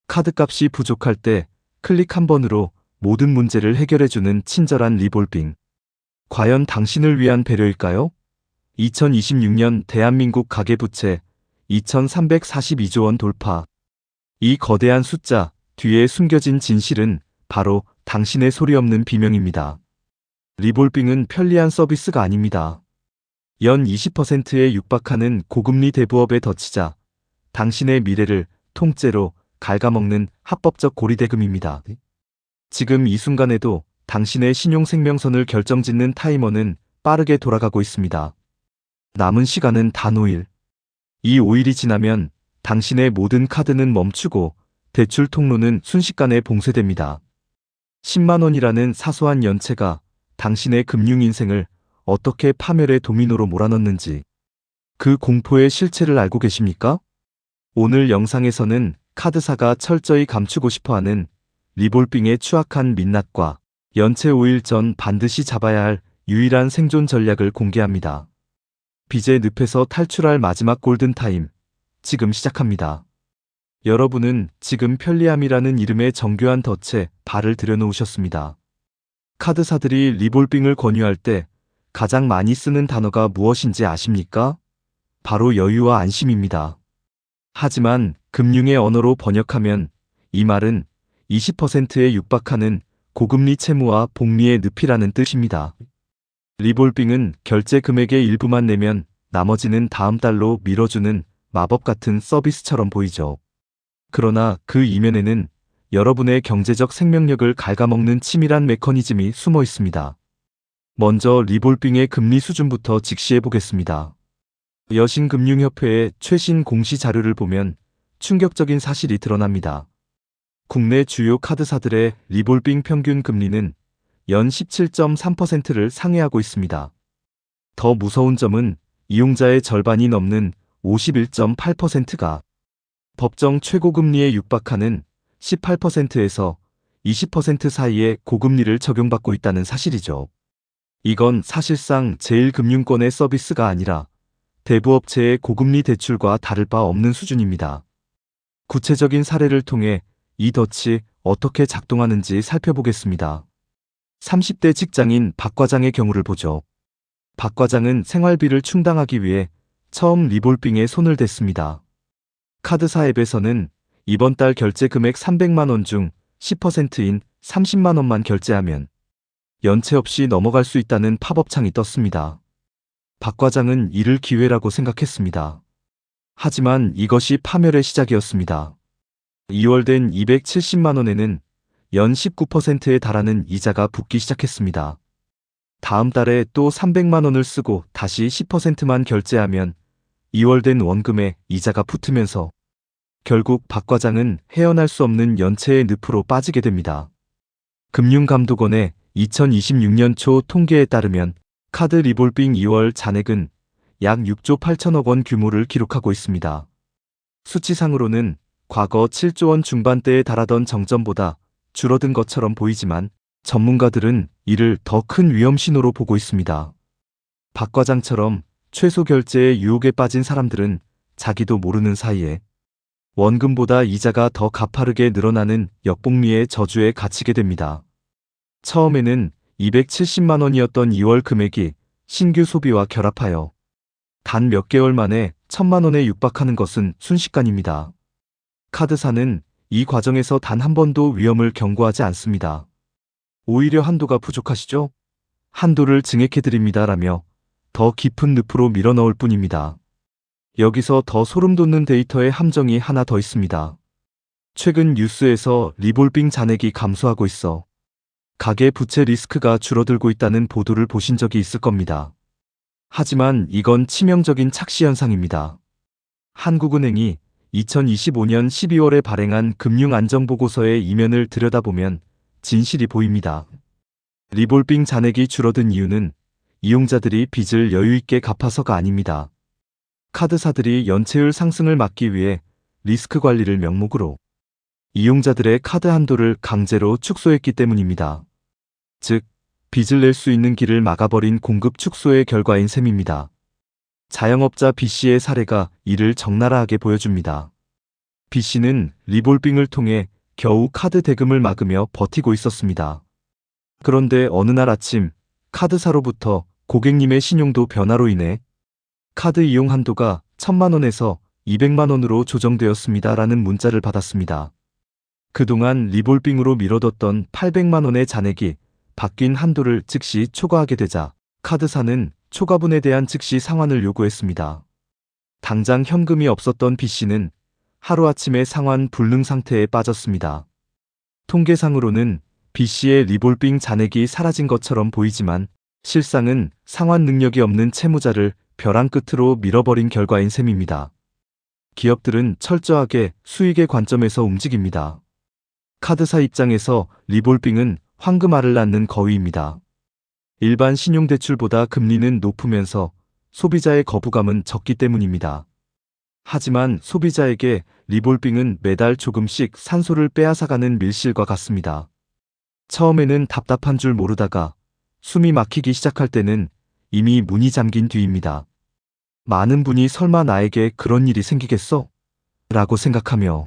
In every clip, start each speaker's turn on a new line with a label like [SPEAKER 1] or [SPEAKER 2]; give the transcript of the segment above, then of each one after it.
[SPEAKER 1] 카드값이 부족할 때 클릭 한 번으로 모든 문제를 해결해주는 친절한 리볼빙. 과연 당신을 위한 배려일까요? 2026년 대한민국 가계부채 2,342조 원 돌파. 이 거대한 숫자 뒤에 숨겨진 진실은 바로 당신의 소리 없는 비명입니다. 리볼빙은 편리한 서비스가 아닙니다. 연 20%에 육박하는 고금리 대부업에 덧치자 당신의 미래를 통째로 갉아먹는 합법적 고리대금입니다. 지금 이 순간에도 당신의 신용생명선을 결정짓는 타이머는 빠르게 돌아가고 있습니다. 남은 시간은 단 5일. 이 5일이 지나면 당신의 모든 카드는 멈추고 대출 통로는 순식간에 봉쇄됩니다. 10만 원이라는 사소한 연체가 당신의 금융인생을 어떻게 파멸의 도미노로 몰아넣는지, 그 공포의 실체를 알고 계십니까? 오늘 영상에서는 카드사가 철저히 감추고 싶어하는 리볼빙의 추악한 민낯과 연체 5일 전 반드시 잡아야 할 유일한 생존 전략을 공개합니다. 빚의 늪에서 탈출할 마지막 골든타임, 지금 시작합니다. 여러분은 지금 편리함이라는 이름의 정교한 덫에 발을 들여놓으셨습니다. 카드사들이 리볼빙을 권유할 때 가장 많이 쓰는 단어가 무엇인지 아십니까? 바로 여유와 안심입니다. 하지만 금융의 언어로 번역하면 이 말은 20%에 육박하는 고금리 채무와 복리의 늪이라는 뜻입니다. 리볼빙은 결제 금액의 일부만 내면 나머지는 다음 달로 미뤄주는 마법 같은 서비스처럼 보이죠. 그러나 그 이면에는 여러분의 경제적 생명력을 갉아먹는 치밀한 메커니즘이 숨어 있습니다. 먼저 리볼빙의 금리 수준부터 직시해 보겠습니다. 여신금융협회의 최신 공시 자료를 보면 충격적인 사실이 드러납니다. 국내 주요 카드사들의 리볼빙 평균 금리는 연 17.3%를 상회하고 있습니다. 더 무서운 점은 이용자의 절반이 넘는 51.8%가 법정 최고금리에 육박하는 18%에서 20% 사이의 고금리를 적용받고 있다는 사실이죠. 이건 사실상 제1금융권의 서비스가 아니라 대부업체의 고금리 대출과 다를 바 없는 수준입니다. 구체적인 사례를 통해 이 덫이 어떻게 작동하는지 살펴보겠습니다. 30대 직장인 박 과장의 경우를 보죠. 박 과장은 생활비를 충당하기 위해 처음 리볼빙에 손을 댔습니다. 카드사 앱에서는 이번 달 결제 금액 300만 원 중 10%인 30만 원만 결제하면 연체 없이 넘어갈 수 있다는 팝업창이 떴습니다. 박 과장은 이를 기회라고 생각했습니다. 하지만 이것이 파멸의 시작이었습니다. 2월 된 270만 원에는 연 19%에 달하는 이자가 붙기 시작했습니다. 다음 달에 또 300만 원을 쓰고 다시 10%만 결제하면 2월 된 원금에 이자가 붙으면서 결국 박 과장은 헤어날 수 없는 연체의 늪으로 빠지게 됩니다. 금융감독원의 2026년 초 통계에 따르면 카드 리볼빙 2월 잔액은 약 6조 8천억 원 규모를 기록하고 있습니다. 수치상으로는 과거 7조 원 중반대에 달하던 정점보다 줄어든 것처럼 보이지만 전문가들은 이를 더 큰 위험 신호로 보고 있습니다. 박 과장처럼 최소 결제의 유혹에 빠진 사람들은 자기도 모르는 사이에 원금보다 이자가 더 가파르게 늘어나는 역복리의 저주에 갇히게 됩니다. 처음에는 270만 원이었던 2월 금액이 신규 소비와 결합하여 단 몇 개월 만에 1,000만 원에 육박하는 것은 순식간입니다. 카드사는 이 과정에서 단 한 번도 위험을 경고하지 않습니다. 오히려 한도가 부족하시죠? 한도를 증액해드립니다라며 더 깊은 늪으로 밀어넣을 뿐입니다. 여기서 더 소름 돋는 데이터의 함정이 하나 더 있습니다. 최근 뉴스에서 리볼빙 잔액이 감소하고 있어 가계 부채 리스크가 줄어들고 있다는 보도를 보신 적이 있을 겁니다. 하지만 이건 치명적인 착시 현상입니다. 한국은행이 2025년 12월에 발행한 금융안정보고서의 이면을 들여다보면 진실이 보입니다. 리볼빙 잔액이 줄어든 이유는 이용자들이 빚을 여유있게 갚아서가 아닙니다. 카드사들이 연체율 상승을 막기 위해 리스크 관리를 명목으로 이용자들의 카드 한도를 강제로 축소했기 때문입니다. 즉, 빚을 낼 수 있는 길을 막아버린 공급 축소의 결과인 셈입니다. 자영업자 B씨의 사례가 이를 적나라하게 보여줍니다. B씨는 리볼빙을 통해 겨우 카드 대금을 막으며 버티고 있었습니다. 그런데 어느 날 아침 카드사로부터 고객님의 신용도 변화로 인해 카드 이용 한도가 1,000만 원에서 200만 원으로 조정되었습니다. 라는 문자를 받았습니다. 그동안 리볼빙으로 미뤄뒀던 800만 원의 잔액이 바뀐 한도를 즉시 초과하게 되자 카드사는 초과분에 대한 즉시 상환을 요구했습니다. 당장 현금이 없었던 B씨는 하루아침에 상환 불능 상태에 빠졌습니다. 통계상으로는 B씨의 리볼빙 잔액이 사라진 것처럼 보이지만 실상은 상환 능력이 없는 채무자를 벼랑 끝으로 밀어버린 결과인 셈입니다. 기업들은 철저하게 수익의 관점에서 움직입니다. 카드사 입장에서 리볼빙은 황금알을 낳는 거위입니다. 일반 신용대출보다 금리는 높으면서 소비자의 거부감은 적기 때문입니다. 하지만 소비자에게 리볼빙은 매달 조금씩 산소를 빼앗아가는 밀실과 같습니다. 처음에는 답답한 줄 모르다가 숨이 막히기 시작할 때는 이미 문이 잠긴 뒤입니다. 많은 분이 설마 나에게 그런 일이 생기겠어? 라고 생각하며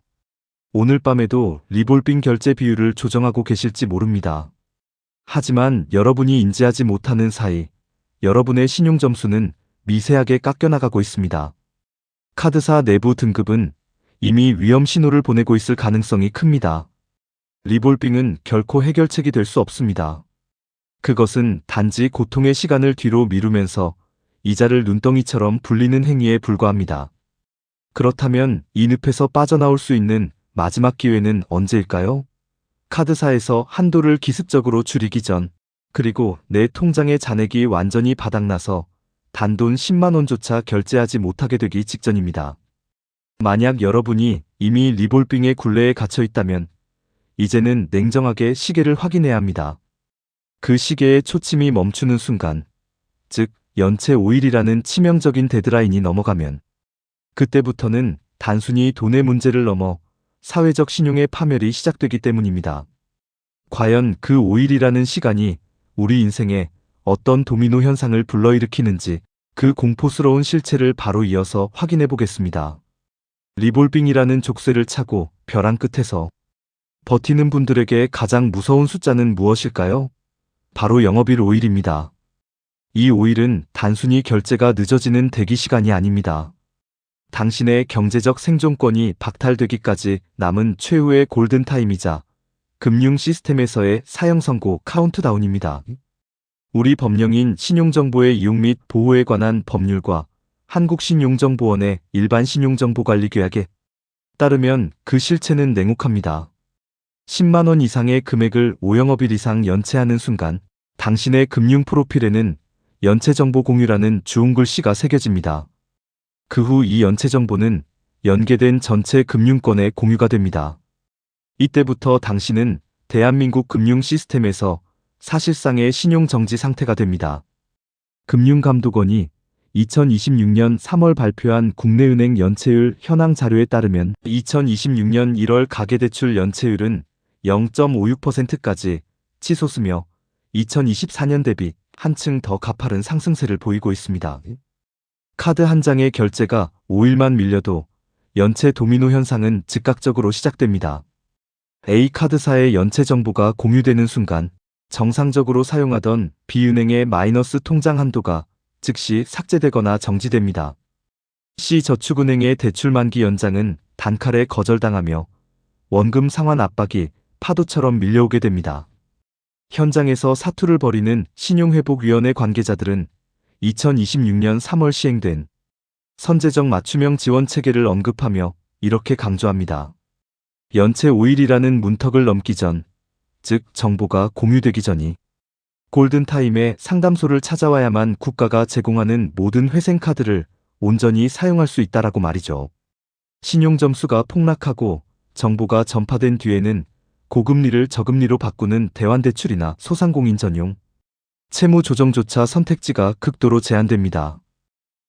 [SPEAKER 1] 오늘 밤에도 리볼빙 결제 비율을 조정하고 계실지 모릅니다. 하지만 여러분이 인지하지 못하는 사이 여러분의 신용점수는 미세하게 깎여나가고 있습니다. 카드사 내부 등급은 이미 위험 신호를 보내고 있을 가능성이 큽니다. 리볼빙은 결코 해결책이 될 수 없습니다. 그것은 단지 고통의 시간을 뒤로 미루면서 이자를 눈덩이처럼 불리는 행위에 불과합니다. 그렇다면 이 늪에서 빠져나올 수 있는 마지막 기회는 언제일까요? 카드사에서 한도를 기습적으로 줄이기 전, 그리고 내 통장의 잔액이 완전히 바닥나서 단돈 10만 원조차 결제하지 못하게 되기 직전입니다. 만약 여러분이 이미 리볼빙의 굴레에 갇혀 있다면 이제는 냉정하게 시계를 확인해야 합니다. 그 시계의 초침이 멈추는 순간, 즉 연체 5일이라는 치명적인 데드라인이 넘어가면 그때부터는 단순히 돈의 문제를 넘어 사회적 신용의 파멸이 시작되기 때문입니다. 과연 그 5일이라는 시간이 우리 인생에 어떤 도미노 현상을 불러일으키는지 그 공포스러운 실체를 바로 이어서 확인해 보겠습니다. 리볼빙이라는 족쇄를 차고 벼랑 끝에서 버티는 분들에게 가장 무서운 숫자는 무엇일까요? 바로 영업일 5일입니다. 이 5일은 단순히 결제가 늦어지는 대기 시간이 아닙니다. 당신의 경제적 생존권이 박탈되기까지 남은 최후의 골든타임이자 금융 시스템에서의 사형 선고 카운트다운입니다. 우리 법령인 신용정보의 이용 및 보호에 관한 법률과 한국신용정보원의 일반 신용정보관리규약에 따르면 그 실체는 냉혹합니다. 10만 원 이상의 금액을 5영업일 이상 연체하는 순간 당신의 금융 프로필에는 연체정보 공유라는 주운 글씨가 새겨집니다. 그 후 이 연체정보는 연계된 전체 금융권에 공유가 됩니다. 이때부터 당신은 대한민국 금융 시스템에서 사실상의 신용정지 상태가 됩니다. 금융감독원이 2026년 3월 발표한 국내은행 연체율 현황 자료에 따르면 2026년 1월 가계대출 연체율은 0.56%까지 치솟으며 2024년 대비 한층 더 가파른 상승세를 보이고 있습니다. 카드 한 장의 결제가 5일만 밀려도 연체 도미노 현상은 즉각적으로 시작됩니다. A카드사의 연체 정보가 공유되는 순간 정상적으로 사용하던 B은행의 마이너스 통장 한도가 즉시 삭제되거나 정지됩니다. C저축은행의 대출 만기 연장은 단칼에 거절당하며 원금 상환 압박이 파도처럼 밀려오게 됩니다. 현장에서 사투를 벌이는 신용회복위원회 관계자들은 2026년 3월 시행된 선제적 맞춤형 지원 체계를 언급하며 이렇게 강조합니다. 연체 5일이라는 문턱을 넘기 전, 즉 정보가 공유되기 전이 골든타임에 상담소를 찾아와야만 국가가 제공하는 모든 회생카드를 온전히 사용할 수 있다라고 말이죠. 신용점수가 폭락하고 정보가 전파된 뒤에는 고금리를 저금리로 바꾸는 대환대출이나 소상공인 전용 채무 조정조차 선택지가 극도로 제한됩니다.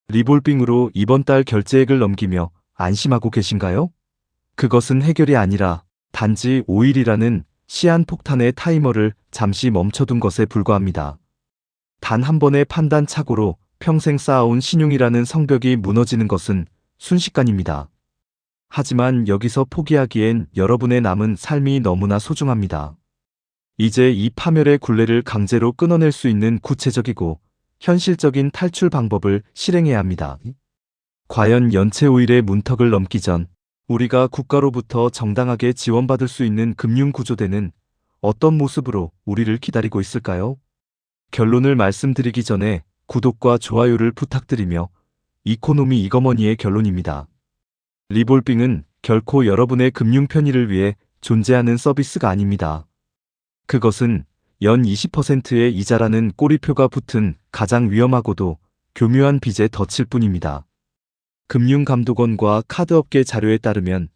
[SPEAKER 1] 리볼빙으로 이번 달 결제액을 넘기며 안심하고 계신가요? 그것은 해결이 아니라 단지 5일이라는 시한폭탄의 타이머를 잠시 멈춰둔 것에 불과합니다. 단 한 번의 판단 착오로 평생 쌓아온 신용이라는 성벽이 무너지는 것은 순식간입니다. 하지만 여기서 포기하기엔 여러분의 남은 삶이 너무나 소중합니다. 이제 이 파멸의 굴레를 강제로 끊어낼 수 있는 구체적이고 현실적인 탈출 방법을 실행해야 합니다. 과연 연체 5일의 문턱을 넘기 전 우리가 국가로부터 정당하게 지원받을 수 있는 금융구조대는 어떤 모습으로 우리를 기다리고 있을까요? 결론을 말씀드리기 전에 구독과 좋아요를 부탁드리며 이코노미 이거머니의 결론입니다. 리볼빙은 결코 여러분의 금융 편의를 위해 존재하는 서비스가 아닙니다. 그것은 연 20%의 이자라는 꼬리표가 붙은 가장 위험하고도 교묘한 빚의 덫일 뿐입니다. 금융감독원과 카드업계 자료에 따르면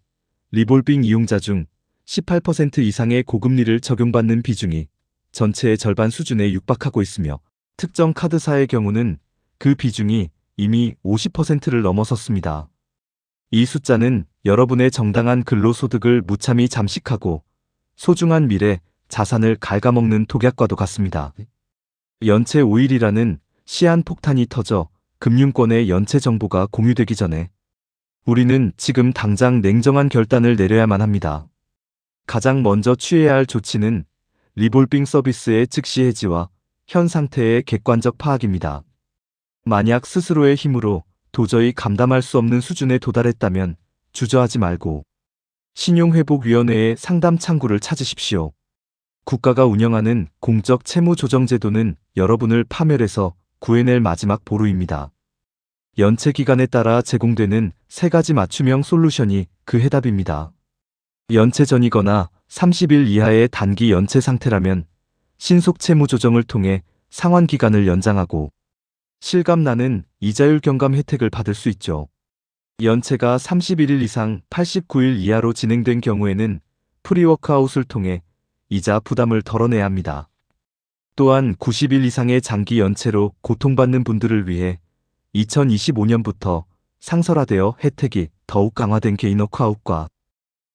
[SPEAKER 1] 리볼빙 이용자 중 18% 이상의 고금리를 적용받는 비중이 전체의 절반 수준에 육박하고 있으며 특정 카드사의 경우는 그 비중이 이미 50%를 넘어섰습니다. 이 숫자는 여러분의 정당한 근로소득을 무참히 잠식하고 소중한 미래, 자산을 갉아먹는 독약과도 같습니다. 연체 5일이라는 시한폭탄이 터져 금융권의 연체 정보가 공유되기 전에 우리는 지금 당장 냉정한 결단을 내려야만 합니다. 가장 먼저 취해야 할 조치는 리볼빙 서비스의 즉시 해지와 현 상태의 객관적 파악입니다. 만약 스스로의 힘으로 도저히 감당할 수 없는 수준에 도달했다면 주저하지 말고 신용회복위원회의 상담 창구를 찾으십시오. 국가가 운영하는 공적 채무조정제도는 여러분을 파멸해서 구해낼 마지막 보루입니다. 연체 기간에 따라 제공되는 3가지 맞춤형 솔루션이 그 해답입니다. 연체 전이거나 30일 이하의 단기 연체 상태라면 신속 채무 조정을 통해 상환 기간을 연장하고 실감나는 이자율 경감 혜택을 받을 수 있죠. 연체가 31일 이상 89일 이하로 진행된 경우에는 프리워크아웃을 통해 이자 부담을 덜어내야 합니다. 또한 90일 이상의 장기 연체로 고통받는 분들을 위해 2025년부터 상설화되어 혜택이 더욱 강화된 개인워크아웃과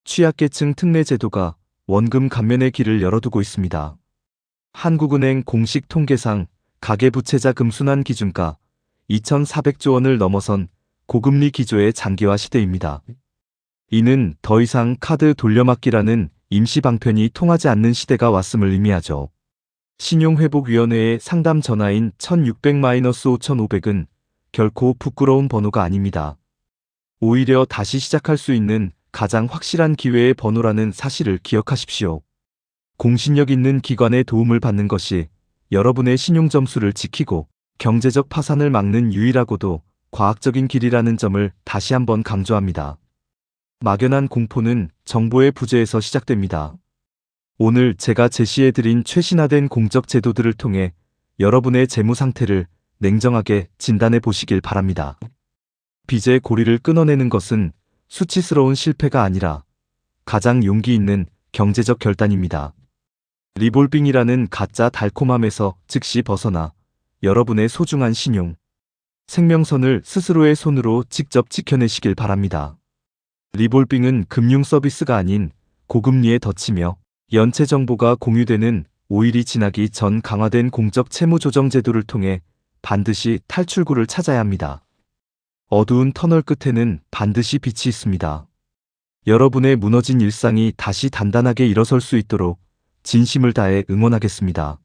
[SPEAKER 1] 취약계층 특례 제도가 원금 감면의 길을 열어두고 있습니다. 한국은행 공식 통계상 가계부채자 금순환 기준가 2,400조 원을 넘어선 고금리 기조의 장기화 시대입니다. 이는 더 이상 카드 돌려막기라는 임시 방편이 통하지 않는 시대가 왔음을 의미하죠. 신용회복위원회의 상담 전화인 1600-5500은 결코 부끄러운 번호가 아닙니다. 오히려 다시 시작할 수 있는 가장 확실한 기회의 번호라는 사실을 기억하십시오. 공신력 있는 기관의 도움을 받는 것이 여러분의 신용점수를 지키고 경제적 파산을 막는 유일하고도 과학적인 길이라는 점을 다시 한번 강조합니다. 막연한 공포는 정보의 부재에서 시작됩니다. 오늘 제가 제시해드린 최신화된 공적 제도들을 통해 여러분의 재무 상태를 냉정하게 진단해 보시길 바랍니다. 빚의 고리를 끊어내는 것은 수치스러운 실패가 아니라 가장 용기 있는 경제적 결단입니다. 리볼빙이라는 가짜 달콤함에서 즉시 벗어나 여러분의 소중한 신용, 생명선을 스스로의 손으로 직접 지켜내시길 바랍니다. 리볼빙은 금융 서비스가 아닌 고금리에 덫이며 연체 정보가 공유되는 5일이 지나기 전 강화된 공적 채무 조정 제도를 통해 반드시 탈출구를 찾아야 합니다. 어두운 터널 끝에는 반드시 빛이 있습니다. 여러분의 무너진 일상이 다시 단단하게 일어설 수 있도록 진심을 다해 응원하겠습니다.